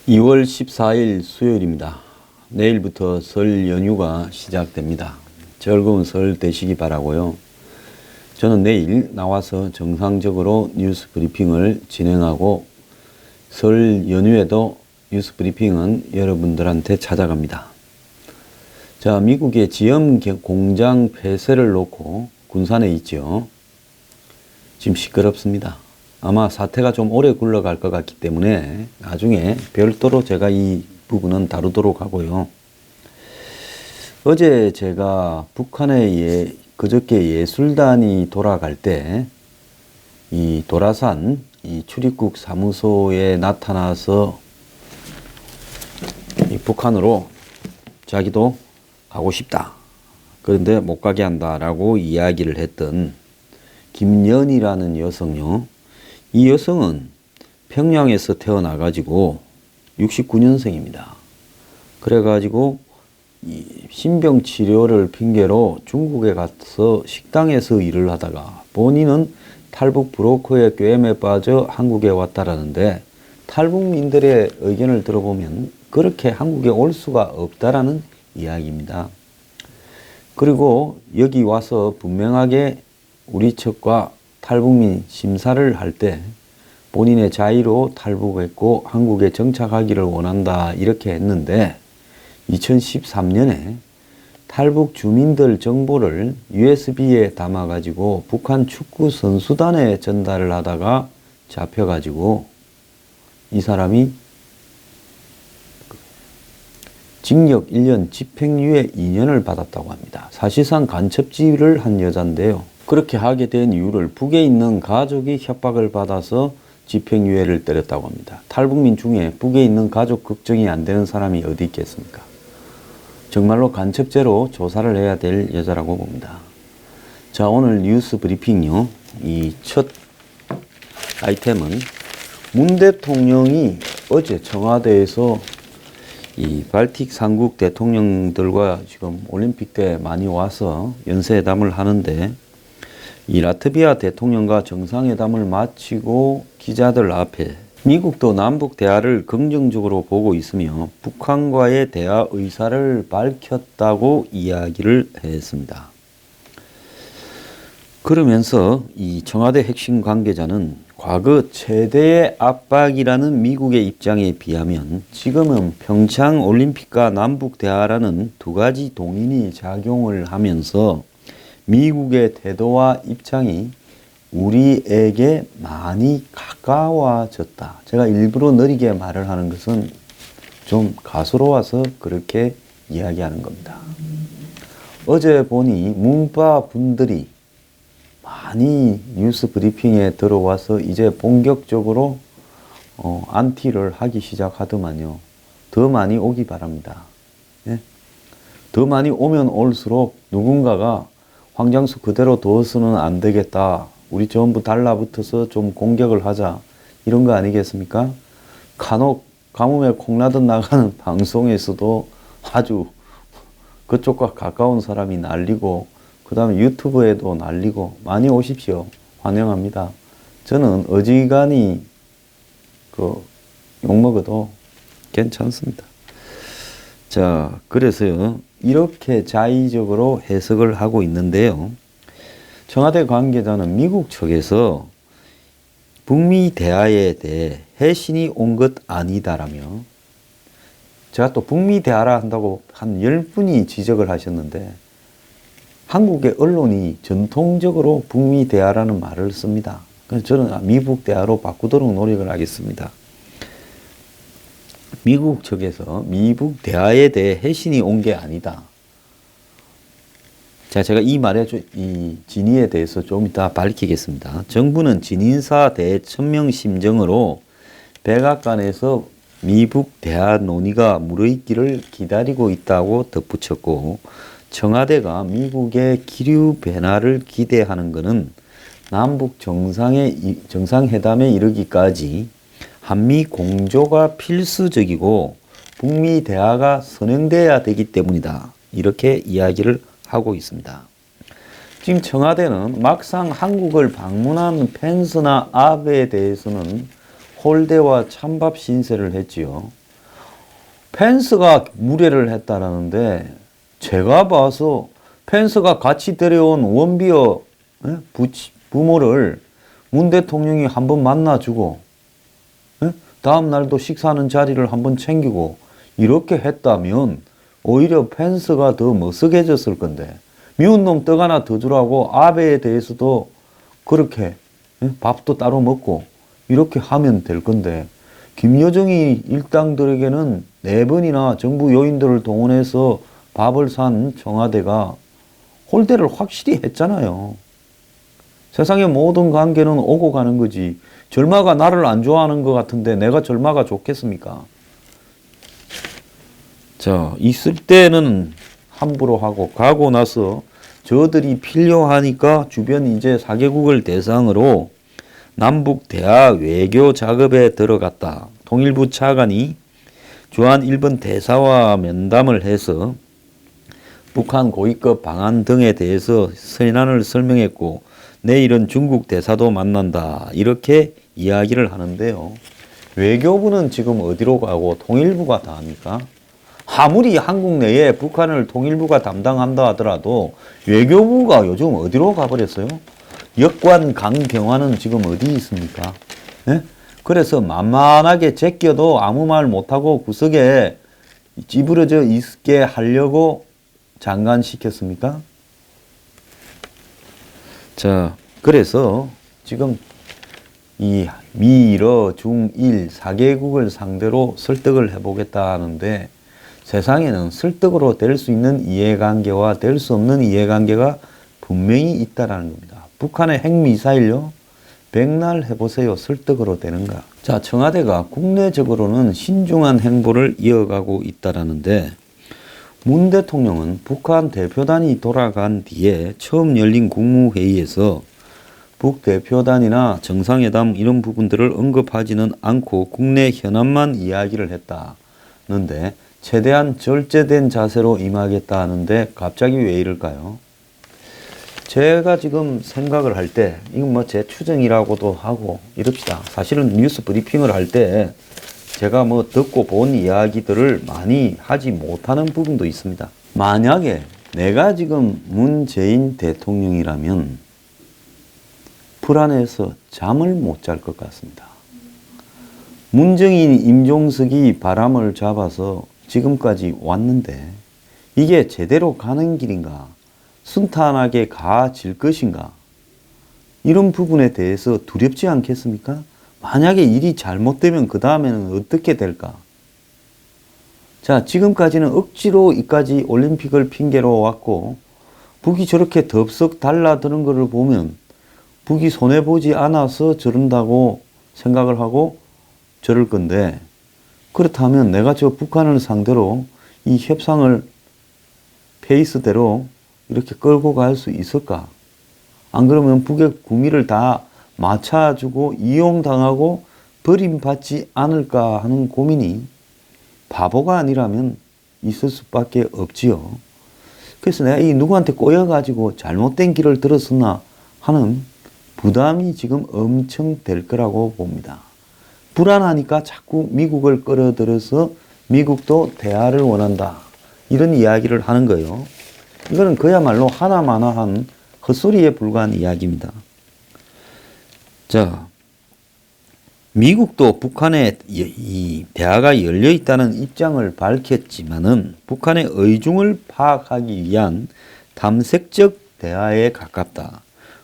2월 14일 수요일입니다. 내일부터 설 연휴가 시작됩니다. 즐거운 설 되시기 바라고요. 저는 내일 나와서 정상적으로 뉴스 브리핑을 진행하고 설 연휴에도 뉴스 브리핑은 여러분들한테 찾아갑니다. 자, 미국의 지엄 공장 폐쇄를 놓고 군산에 있죠. 지금 시끄럽습니다. 아마 사태가 좀 오래 굴러갈 것 같기 때문에 나중에 별도로 제가 이 부분은 다루도록 하고요. 어제 제가 북한에 그저께 예술단이 돌아갈 때 이 도라산 이 출입국 사무소에 나타나서 이 북한으로 자기도 가고 싶다. 그런데 못 가게 한다라고 이야기를 했던 김연이라는 여성요. 이 여성은 평양에서 태어나가지고 69년생입니다. 그래가지고 이 신병 치료를 핑계로 중국에 가서 식당에서 일을 하다가 본인은 탈북 브로커의 꾀임에 빠져 한국에 왔다라는데 탈북민들의 의견을 들어보면 그렇게 한국에 올 수가 없다라는 이야기입니다. 그리고 여기 와서 분명하게 우리 측과 탈북민 심사를 할 때 본인의 자의로 탈북했고 한국에 정착하기를 원한다 이렇게 했는데 2013년에 탈북 주민들 정보를 USB에 담아가지고 북한 축구 선수단에 전달을 하다가 잡혀가지고 이 사람이 징역 1년 집행유예 2년을 받았다고 합니다. 사실상 간첩질을 한 여잔데요. 그렇게 하게 된 이유를 북에 있는 가족이 협박을 받아서 집행유예를 때렸다고 합니다. 탈북민 중에 북에 있는 가족 걱정이 안 되는 사람이 어디 있겠습니까? 정말로 간첩죄로 조사를 해야 될 여자라고 봅니다. 자, 오늘 뉴스 브리핑요. 이 첫 아이템은 문 대통령이 어제 청와대에서 이 발틱 3국 대통령들과 지금 올림픽 때 많이 와서 연쇄회담을 하는데 이 라트비아 대통령과 정상회담을 마치고 기자들 앞에 미국도 남북 대화를 긍정적으로 보고 있으며 북한과의 대화 의사를 밝혔다고 이야기를 했습니다. 그러면서 이 청와대 핵심 관계자는 과거 최대의 압박이라는 미국의 입장에 비하면 지금은 평창 올림픽과 남북 대화라는 두 가지 동인이 작용을 하면서 미국의 태도와 입장이 우리에게 많이 가까워졌다. 제가 일부러 느리게 말을 하는 것은 좀 가스로워서 그렇게 이야기하는 겁니다. 어제 보니 문파 분들이 많이 뉴스 브리핑에 들어와서 이제 본격적으로 안티를 하기 시작하더만요. 더 많이 오기 바랍니다. 예? 더 많이 오면 올수록 누군가가 황장수 그대로 둬서는 안 되겠다. 우리 전부 달라붙어서 좀 공격을 하자. 이런 거 아니겠습니까? 간혹 가뭄에 콩나듯 나가는 방송에서도 아주 그쪽과 가까운 사람이 날리고 그 다음에 유튜브에도 날리고 많이 오십시오. 환영합니다. 저는 어지간히 욕먹어도 괜찮습니다. 자, 그래서요. 이렇게 자의적으로 해석을 하고 있는데요. 청와대 관계자는 미국 측에서 북미 대화에 대해 해신이 온 것 아니다라며 제가 또 북미 대화라 한다고 한 10분이 지적을 하셨는데 한국의 언론이 전통적으로 북미 대화라는 말을 씁니다. 그래서 저는 미북 대화로 바꾸도록 노력을 하겠습니다. 미국 측에서 미북 대화에 대해 해신이 온 게 아니다. 자, 제가 이 말의 이 진위에 대해서 좀 이따 밝히겠습니다. 정부는 진인사 대천명 심정으로 백악관에서 미북 대화 논의가 무르익기를 기다리고 있다고 덧붙였고 청와대가 미국의 기류 변화를 기대하는 것은 남북 정상회담에 이르기까지 한미 공조가 필수적이고 북미 대화가 선행돼야 되기 때문이다. 이렇게 이야기를 하고 있습니다. 지금 청와대는 막상 한국을 방문한 펜스나 아베에 대해서는 홀대와 찬밥 신세를 했지요. 펜스가 무례를 했다라는데 제가 봐서 펜스가 같이 데려온 원비어 부모를 문 대통령이 한번 만나주고 다음 날도 식사하는 자리를 한번 챙기고 이렇게 했다면 오히려 펜스가 더 머쓱해졌을 건데 미운 놈 떡 하나 더 주라고 아베에 대해서도 그렇게 밥도 따로 먹고 이렇게 하면 될 건데 김여정이 일당들에게는 4번이나 정부 요인들을 동원해서 밥을 산 청와대가 홀대를 확실히 했잖아요. 세상의 모든 관계는 오고 가는 거지. 절마가 나를 안 좋아하는 것 같은데 내가 절마가 좋겠습니까? 자, 있을 때는 함부로 하고 가고 나서 저들이 필요하니까 주변 이제 4개국을 대상으로 남북 대화 외교 작업에 들어갔다. 통일부 차관이 주한 일본 대사와 면담을 해서 북한 고위급 방한 등에 대해서 선안을 설명했고 내일은 중국 대사도 만난다. 이렇게 이야기를 하는데요. 외교부는 지금 어디로 가고 통일부가 다 합니까? 아무리 한국 내에 북한을 통일부가 담당한다 하더라도 외교부가 요즘 어디로 가버렸어요? 역관 강경화는 지금 어디 있습니까? 예? 그래서 만만하게 제껴도 아무 말 못하고 구석에 찌부러져 있게 하려고 장관시켰습니까? 자, 그래서 지금 이 미러 중일 4개국을 상대로 설득을 해보겠다 하는데 세상에는 설득으로 될 수 있는 이해관계와 될 수 없는 이해관계가 분명히 있다라는 겁니다. 북한의 핵미사일요. 백날 해보세요. 설득으로 되는가. 자, 청와대가 국내적으로는 신중한 행보를 이어가고 있다라는데 문 대통령은 북한 대표단이 돌아간 뒤에 처음 열린 국무회의에서 북대표단이나 정상회담 이런 부분들을 언급하지는 않고 국내 현안만 이야기를 했다는데 최대한 절제된 자세로 임하겠다 하는데 갑자기 왜 이럴까요? 제가 지금 생각을 할 때 이건 뭐 제 추정이라고도 하고 이럽시다. 사실은 뉴스 브리핑을 할 때 제가 뭐 듣고 본 이야기들을 많이 하지 못하는 부분도 있습니다. 만약에 내가 지금 문재인 대통령이라면 불안해서 잠을 못 잘 것 같습니다. 문정인, 임종석이 바람을 잡아서 지금까지 왔는데 이게 제대로 가는 길인가? 순탄하게 가질 것인가? 이런 부분에 대해서 두렵지 않겠습니까? 만약에 일이 잘못되면 그 다음에는 어떻게 될까? 자, 지금까지는 억지로 이까지 올림픽을 핑계로 왔고 북이 저렇게 덥석 달라드는 것을 보면 북이 손해보지 않아서 저런다고 생각을 하고 저럴 건데 그렇다면 내가 저 북한을 상대로 이 협상을 페이스대로 이렇게 끌고 갈 수 있을까? 안 그러면 북의 구미를 다 맞춰주고 이용당하고 버림받지 않을까 하는 고민이 바보가 아니라면 있을 수밖에 없지요. 그래서 내가 이 누구한테 꼬여가지고 잘못된 길을 들었었나 하는 부담이 지금 엄청 될 거라고 봅니다. 불안하니까 자꾸 미국을 끌어들여서 미국도 대화를 원한다. 이런 이야기를 하는 거예요. 이거는 그야말로 하나마나한 헛소리에 불과한 이야기입니다. 자, 미국도 북한에 이 대화가 열려 있다는 입장을 밝혔지만은 북한의 의중을 파악하기 위한 탐색적 대화에 가깝다.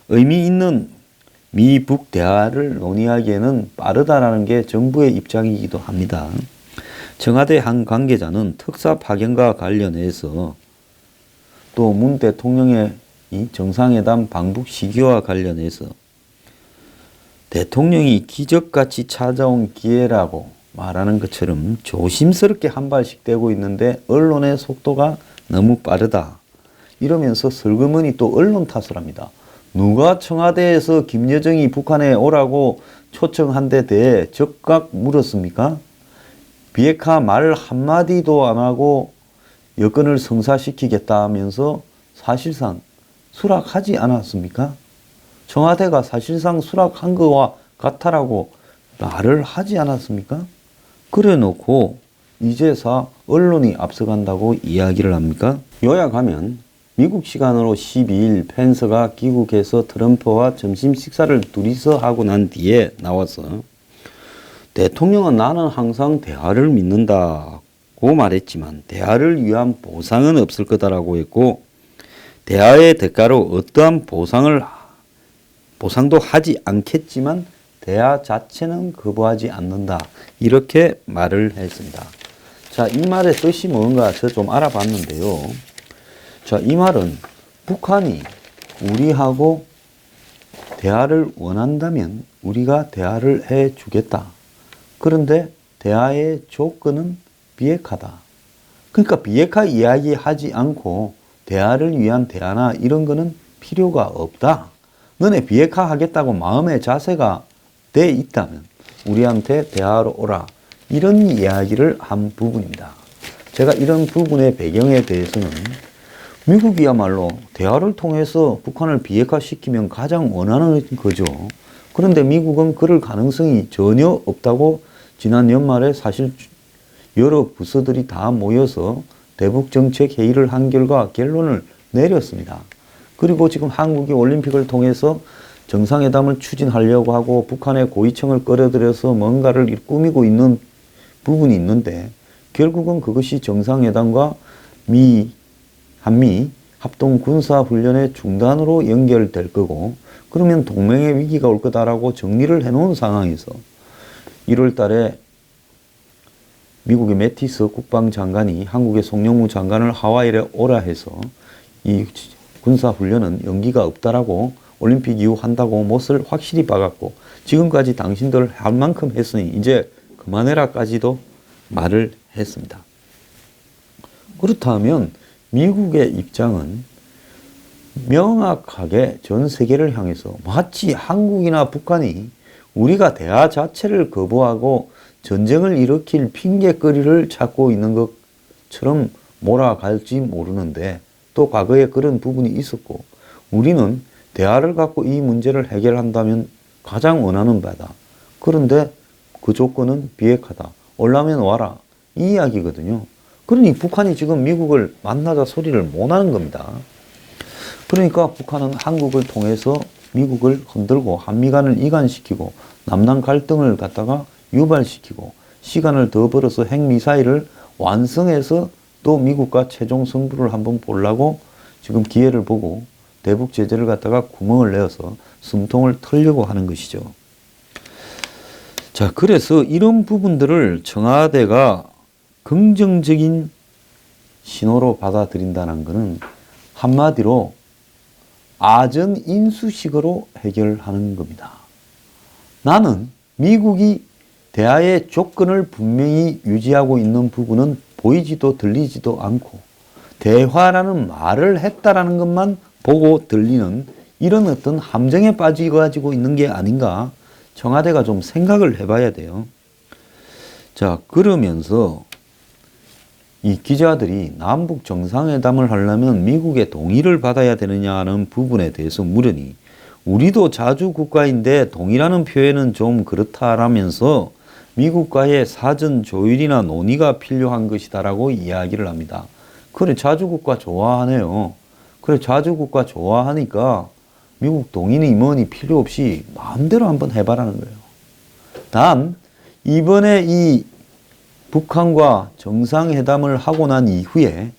의미 있는 미북 대화를 논의하기에는 빠르다라는 게 정부의 입장이기도 합니다. 청와대 한 관계자는 특사 파견과 관련해서 또 문 대통령의 이 정상회담 방북 시기와 관련해서 대통령이 기적같이 찾아온 기회라고 말하는 것처럼 조심스럽게 한 발씩 떼고 있는데 언론의 속도가 너무 빠르다. 이러면서 슬그머니 또 언론 탓을 합니다. 누가 청와대에서 김여정이 북한에 오라고 초청한 데 대해 즉각 물었습니까? 비핵화 말 한마디도 안 하고 여건을 성사시키겠다 하면서 사실상 수락하지 않았습니까? 청와대가 사실상 수락한 것과 같다라고 말을 하지 않았습니까? 그래 놓고 이제서 언론이 앞서간다고 이야기를 합니까? 요약하면 미국 시간으로 12일 펜스가 귀국해서 트럼프와 점심 식사를 둘이서 하고 난 뒤에 나와서 대통령은 나는 항상 대화를 믿는다고 말했지만 대화를 위한 보상은 없을 거다라고 했고 대화의 대가로 어떠한 보상도 하지 않겠지만 대화 자체는 거부하지 않는다. 이렇게 말을 했습니다. 자, 이 말의 뜻이 뭔가 저 좀 알아봤는데요. 자, 이 말은 북한이 우리하고 대화를 원한다면 우리가 대화를 해 주겠다. 그런데 대화의 조건은 비핵화다. 그러니까 비핵화 이야기하지 않고 대화를 위한 대화나 이런 거는 필요가 없다. 너네 비핵화 하겠다고 마음의 자세가 돼 있다면 우리한테 대화하러 오라. 이런 이야기를 한 부분입니다. 제가 이런 부분의 배경에 대해서는 미국이야말로 대화를 통해서 북한을 비핵화시키면 가장 원하는 거죠. 그런데 미국은 그럴 가능성이 전혀 없다고 지난 연말에 사실 여러 부서들이 다 모여서 대북정책 회의를 한 결과 결론을 내렸습니다. 그리고 지금 한국이 올림픽을 통해서 정상회담을 추진하려고 하고 북한의 고위층을 끌어들여서 뭔가를 꾸미고 있는 부분이 있는데 결국은 그것이 정상회담과 한미 합동 군사훈련의 중단으로 연결될 거고 그러면 동맹의 위기가 올 거다라고 정리를 해놓은 상황에서 1월 달에 미국의 매티스 국방장관이 한국의 송영무 장관을 하와이에 오라 해서 이 군사훈련은 연기가 없다라고 올림픽 이후 한다고 못을 확실히 박았고 지금까지 당신들 할 만큼 했으니 이제 그만해라까지도 말을 했습니다. 그렇다면 미국의 입장은 명확하게 전 세계를 향해서 마치 한국이나 북한이 우리가 대화 자체를 거부하고 전쟁을 일으킬 핑계거리를 찾고 있는 것처럼 몰아갈지 모르는데 또 과거에 그런 부분이 있었고 우리는 대화를 갖고 이 문제를 해결한다면 가장 원하는 바다. 그런데 그 조건은 비핵화다. 올라면 와라. 이 이야기거든요. 그러니 북한이 지금 미국을 만나자 소리를 못하는 겁니다. 그러니까 북한은 한국을 통해서 미국을 흔들고 한미 간을 이간시키고 남남 갈등을 갖다가 유발시키고 시간을 더 벌어서 핵미사일을 완성해서 또 미국과 최종 승부를 한번 보려고 지금 기회를 보고 대북 제재를 갖다가 구멍을 내어서 숨통을 털려고 하는 것이죠. 자, 그래서 이런 부분들을 청와대가 긍정적인 신호로 받아들인다는 것은 한마디로 아전 인수식으로 해결하는 겁니다. 나는 미국이 대화의 조건을 분명히 유지하고 있는 부분은 보이지도 들리지도 않고 대화라는 말을 했다라는 것만 보고 들리는 이런 어떤 함정에 빠져가지고 있는 게 아닌가 청와대가 좀 생각을 해봐야 돼요. 자, 그러면서 이 기자들이 남북 정상회담을 하려면 미국의 동의를 받아야 되느냐는 부분에 대해서 물으니 우리도 자주 국가인데 동의라는 표현은 좀 그렇다라면서 미국과의 사전 조율이나 논의가 필요한 것이다라고 이야기를 합니다. 그래, 자주국가 좋아하네요. 그래, 자주국가 좋아하니까 미국 동의니 뭐니 필요 없이 마음대로 한번 해봐라는 거예요. 단, 이번에 이 북한과 정상회담을 하고 난 이후에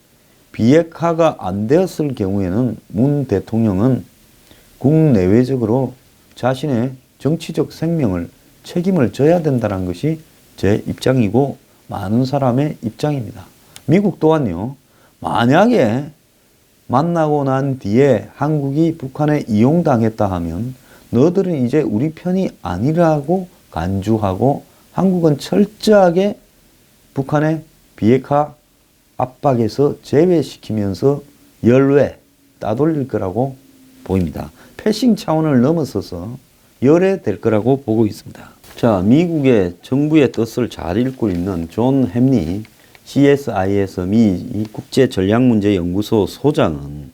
비핵화가 안 되었을 경우에는 문 대통령은 국내외적으로 자신의 정치적 생명을 책임을 져야 된다는 것이 제 입장이고 많은 사람의 입장입니다. 미국 또한요. 만약에 만나고 난 뒤에 한국이 북한에 이용당했다 하면 너들은 이제 우리 편이 아니라고 간주하고 한국은 철저하게 북한의 비핵화 압박에서 제외시키면서 열외 따돌릴 거라고 보입니다. 패싱 차원을 넘어서서 열애될 거라고 보고 있습니다. 자, 미국의 정부의 뜻을 잘 읽고 있는 존 햄리 CSIS 미 국제전략문제연구소 소장은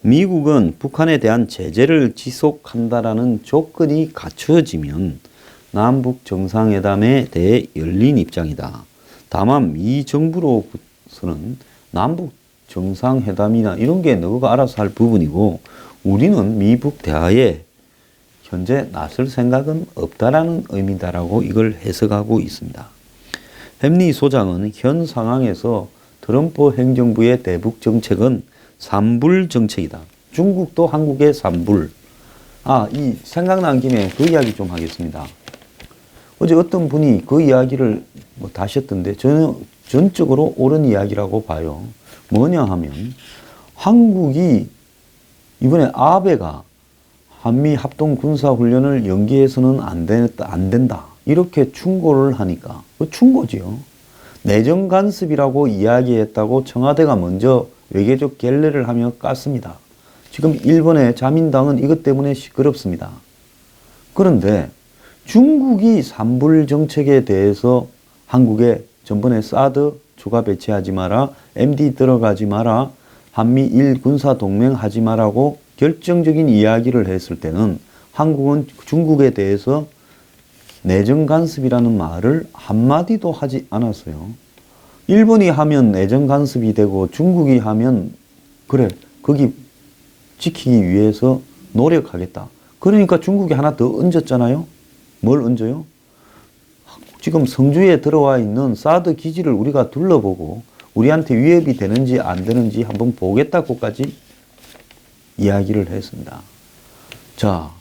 미국은 북한에 대한 제재를 지속한다라는 조건이 갖추어지면 남북 정상회담에 대해 열린 입장이다. 다만 미 정부로서는 남북 정상회담이나 이런 게 너가 알아서 할 부분이고 우리는 미북 대화에 현재 나설 생각은 없다라는 의미다라고 이걸 해석하고 있습니다. 햄리 소장은 현 상황에서 트럼프 행정부의 대북 정책은 삼불 정책이다. 중국도 한국의 삼불. 이 생각난 김에 그 이야기 좀 하겠습니다. 어제 어떤 분이 그 이야기를 다시 했던데 저는 전적으로 옳은 이야기라고 봐요. 뭐냐 하면 한국이 이번에 아베가 한미 합동 군사 훈련을 연기해서는 안 된다. 이렇게 충고를 하니까 그 충고지요. 내정 간섭이라고 이야기했다고 청와대가 먼저 외교적 결례를 하며 깠습니다. 지금 일본의 자민당은 이것 때문에 시끄럽습니다. 그런데 중국이 삼불 정책에 대해서 한국에 전번에 사드 추가 배치하지 마라, MD 들어가지 마라, 한미일 군사동맹 하지 마라고 결정적인 이야기를 했을 때는 한국은 중국에 대해서 내정 간섭이라는 말을 한마디도 하지 않았어요. 일본이 하면 내정 간섭이 되고 중국이 하면 그래 거기 지키기 위해서 노력하겠다. 그러니까 중국이 하나 더 얹었잖아요. 뭘 얹어요? 지금 성주에 들어와 있는 사드 기지를 우리가 둘러보고 우리한테 위협이 되는지 안 되는지 한번 보겠다고까지 이야기를 했습니다. 자,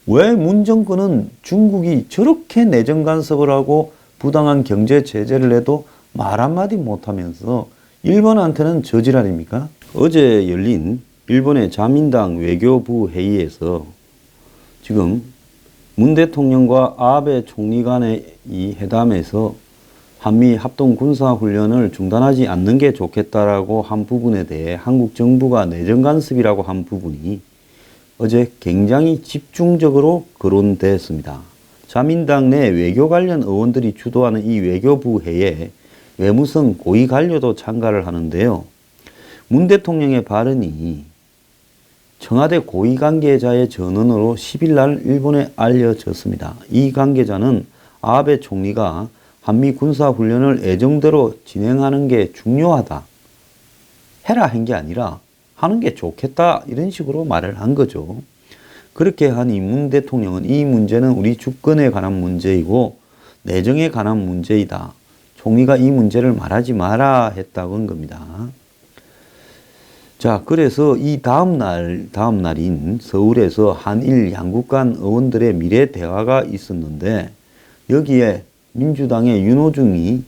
왜 문 정권은 중국이 저렇게 내정 간섭을 하고 부당한 경제 제재를 해도 말 한마디 못하면서 일본한테는 저지랄입니까? 어제 열린 일본의 자민당 외교부 회의에서 지금 문 대통령과 아베 총리 간의 이 회담에서 한미 합동 군사훈련을 중단하지 않는 게 좋겠다라고 한 부분에 대해 한국 정부가 내정 간섭이라고 한 부분이 어제 굉장히 집중적으로 거론됐습니다. 자민당 내 외교 관련 의원들이 주도하는 이 외교부 회의에 외무성 고위 관료도 참가를 하는데요. 문 대통령의 발언이 청와대 고위 관계자의 전언으로 10일 날 일본에 알려졌습니다. 이 관계자는 아베 총리가 한미 군사훈련을 예정대로 진행하는 게 중요하다. 해라 한 게 아니라 하는 게 좋겠다. 이런 식으로 말을 한 거죠. 그렇게 하니 문 대통령은 이 문제는 우리 주권에 관한 문제이고 내정에 관한 문제이다. 총리가 이 문제를 말하지 마라 했다는 겁니다. 자, 그래서 이 다음 날인 서울에서 한일 양국 간 의원들의 미래 대화가 있었는데 여기에 민주당의 윤호중이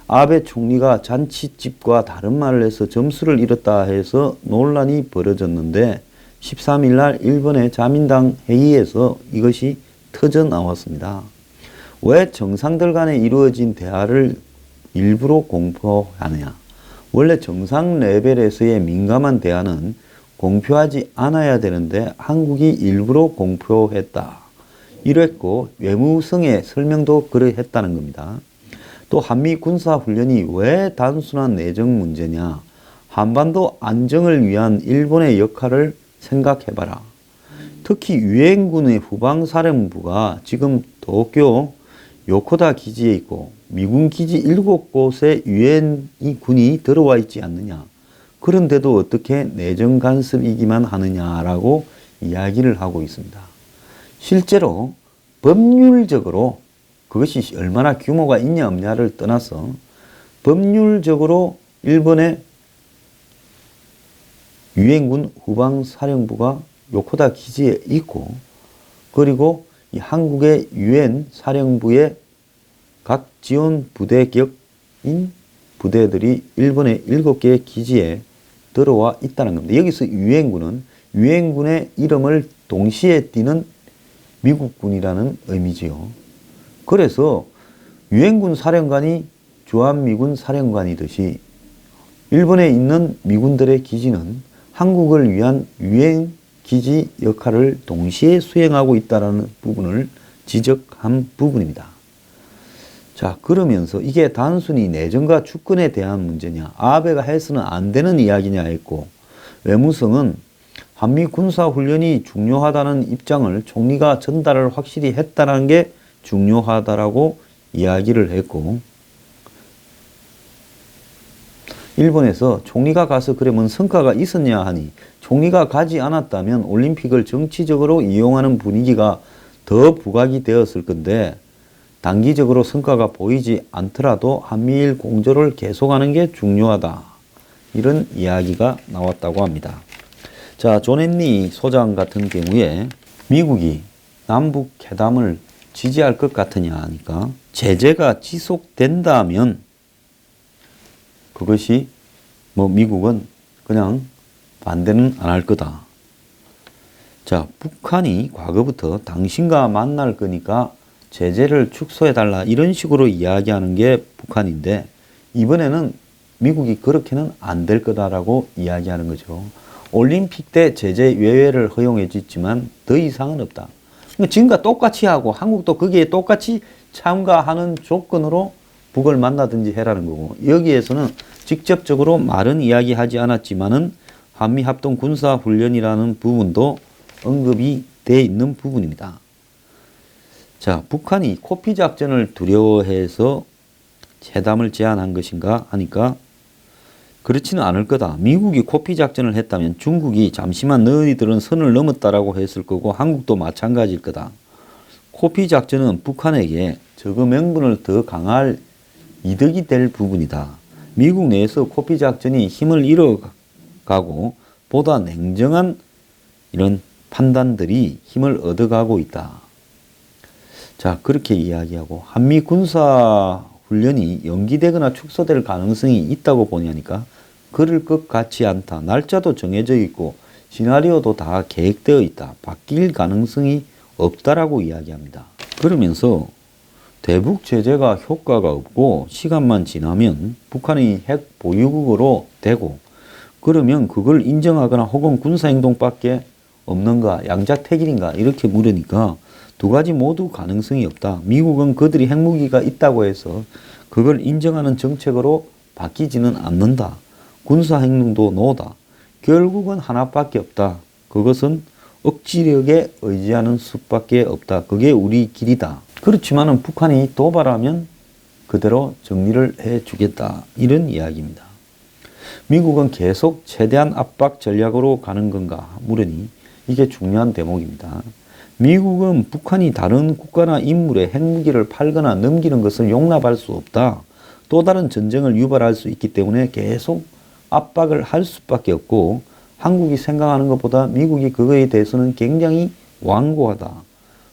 아베 총리가 잔치집과 다른 말을 해서 점수를 잃었다 해서 논란이 벌어졌는데 13일 날 일본의 자민당 회의에서 이것이 터져 나왔습니다. 왜 정상들 간에 이루어진 대화를 일부러 공표하느냐? 원래 정상 레벨에서의 민감한 대화는 공표하지 않아야 되는데 한국이 일부러 공표했다. 이랬고 외무성의 설명도 그러했다는 겁니다. 또 한미 군사훈련이 왜 단순한 내정 문제냐. 한반도 안정을 위한 일본의 역할을 생각해봐라. 특히 유엔군의 후방사령부가 지금 도쿄 요코다 기지에 있고 미군 기지 7곳에 유엔이 군이 들어와 있지 않느냐. 그런데도 어떻게 내정 간섭이기만 하느냐라고 이야기를 하고 있습니다. 실제로 법률적으로 그것이 얼마나 규모가 있냐 없냐를 떠나서 법률적으로 일본의 유엔군 후방사령부가 요코다 기지에 있고 그리고 이 한국의 유엔 사령부의 각 지원 부대 격인 부대들이 일본의 7개의 기지에 들어와 있다는 겁니다. 여기서 유엔군의 이름을 동시에 띄는 미국군이라는 의미지요. 그래서 유엔군 사령관이 주한미군 사령관이듯이 일본에 있는 미군들의 기지는 한국을 위한 유엔 기지 역할을 동시에 수행하고 있다는 부분을 지적한 부분입니다. 자, 그러면서 이게 단순히 내정과 주권에 대한 문제냐, 아베가 해서는 안 되는 이야기냐 했고, 외무성은 한미 군사훈련이 중요하다는 입장을 총리가 전달을 확실히 했다는 게 중요하다라고 이야기를 했고, 일본에서 총리가 가서 그러면 성과가 있었냐 하니 총리가 가지 않았다면 올림픽을 정치적으로 이용하는 분위기가 더 부각이 되었을 건데 단기적으로 성과가 보이지 않더라도 한미일 공조를 계속하는 게 중요하다. 이런 이야기가 나왔다고 합니다. 자, 존 헨리 소장 같은 경우에 미국이 남북 회담을 지지할 것 같으냐 하니까 제재가 지속된다면 그것이 미국은 그냥 반대는 안 할 거다. 자, 북한이 과거부터 당신과 만날 거니까 제재를 축소해달라 이런 식으로 이야기하는 게 북한인데 이번에는 미국이 그렇게는 안 될 거다라고 이야기하는 거죠. 올림픽 때 제재 외회를 허용해 줬지만 더 이상은 없다. 지금과 똑같이 하고 한국도 거기에 똑같이 참가하는 조건으로 북을 만나든지 해라는 거고 여기에서는 직접적으로 말은 이야기하지 않았지만은 한미합동 군사훈련이라는 부분도 언급이 돼 있는 부분입니다. 자, 북한이 코피 작전을 두려워해서 회담을 제안한 것인가 하니까 그렇지는 않을 거다. 미국이 코피 작전을 했다면 중국이 잠시만 너희들은 선을 넘었다라고 했을 거고 한국도 마찬가지일 거다. 코피 작전은 북한에게 저거 명분을 더 강할 이득이 될 부분이다. 미국 내에서 코피 작전이 힘을 잃어가고 보다 냉정한 이런 판단들이 힘을 얻어가고 있다. 자, 그렇게 이야기하고 한미 군사 훈련이 연기되거나 축소될 가능성이 있다고 보냐니까 그럴 것 같지 않다. 날짜도 정해져 있고 시나리오도 다 계획되어 있다. 바뀔 가능성이 없다라고 이야기합니다. 그러면서 대북 제재가 효과가 없고 시간만 지나면 북한이 핵 보유국으로 되고 그러면 그걸 인정하거나 혹은 군사행동밖에 없는가 양자택일인가 이렇게 물으니까 두 가지 모두 가능성이 없다. 미국은 그들이 핵무기가 있다고 해서 그걸 인정하는 정책으로 바뀌지는 않는다. 군사행동도 노다. 결국은 하나밖에 없다. 그것은 억지력에 의지하는 수밖에 없다. 그게 우리 길이다. 그렇지만은 북한이 도발하면 그대로 정리를 해주겠다. 이런 이야기입니다. 미국은 계속 최대한 압박 전략으로 가는 건가 물으니 이게 중요한 대목입니다. 미국은 북한이 다른 국가나 인물에 핵무기를 팔거나 넘기는 것을 용납할 수 없다. 또 다른 전쟁을 유발할 수 있기 때문에 계속 압박을 할 수밖에 없고 한국이 생각하는 것보다 미국이 그거에 대해서는 굉장히 완고하다.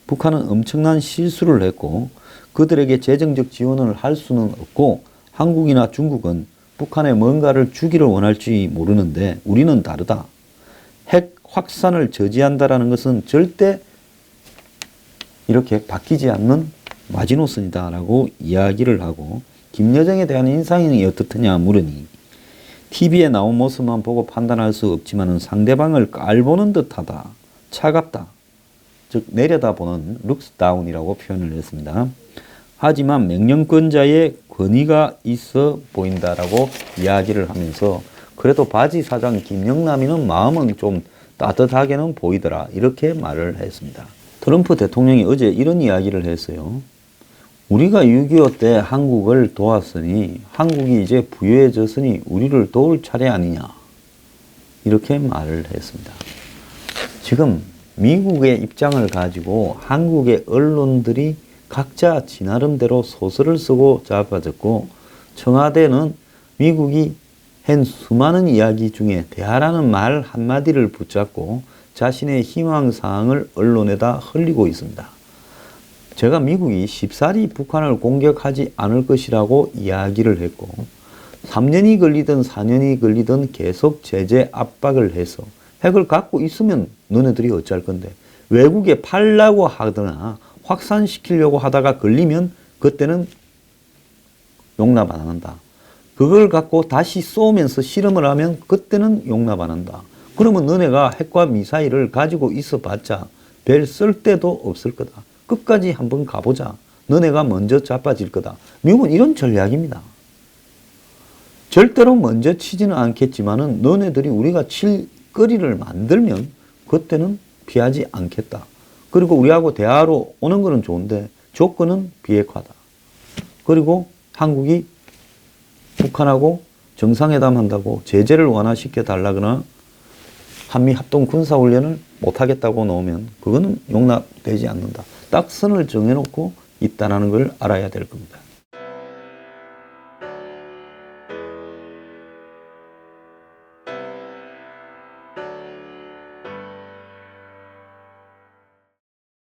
북한은 엄청난 실수를 했고 그들에게 재정적 지원을 할 수는 없고 한국이나 중국은 북한에 뭔가를 주기를 원할지 모르는데 우리는 다르다. 핵 확산을 저지한다라는 것은 절대 이렇게 바뀌지 않는 마지노선이다라고 이야기를 하고 김여정에 대한 인상이 어떻느냐 물으니 TV에 나온 모습만 보고 판단할 수 없지만 상대방을 깔보는 듯하다. 차갑다. 즉 내려다보는 룩스다운이라고 표현을 했습니다. 하지만 명령권자의 권위가 있어 보인다라고 이야기를 하면서 그래도 바지 사장 김영남이는 마음은 좀 따뜻하게는 보이더라. 이렇게 말을 했습니다. 트럼프 대통령이 어제 이런 이야기를 했어요. 우리가 6.25 때 한국을 도왔으니 한국이 이제 부유해졌으니 우리를 도울 차례 아니냐. 이렇게 말을 했습니다. 지금 미국의 입장을 가지고 한국의 언론들이 각자 지 나름대로 소설을 쓰고 자빠졌고 청와대는 미국이 한 수많은 이야기 중에 대하라는 말 한마디를 붙잡고 자신의 희망사항을 언론에다 흘리고 있습니다. 제가 미국이 쉽사리 북한을 공격하지 않을 것이라고 이야기를 했고 3년이 걸리든 4년이 걸리든 계속 제재 압박을 해서 핵을 갖고 있으면 너네들이 어찌할 건데 외국에 팔려고 하거나 확산시키려고 하다가 걸리면 그때는 용납 안 한다. 그걸 갖고 다시 쏘면서 실험을 하면 그때는 용납 안 한다. 그러면 너네가 핵과 미사일을 가지고 있어 봤자 별 쓸데도 없을 거다. 끝까지 한번 가보자. 너네가 먼저 자빠질 거다. 미국은 이런 전략입니다. 절대로 먼저 치지는 않겠지만은 너네들이 우리가 칠 거리를 만들면 그때는 피하지 않겠다. 그리고 우리하고 대화로 오는 거는 좋은데 조건은 비핵화다. 그리고 한국이 북한하고 정상회담 한다고 제재를 완화시켜 달라거나 한미 합동 군사훈련을 못하겠다고 나오면 그거는 용납되지 않는다. 딱 선을 정해놓고 있다는 걸 알아야 될 겁니다.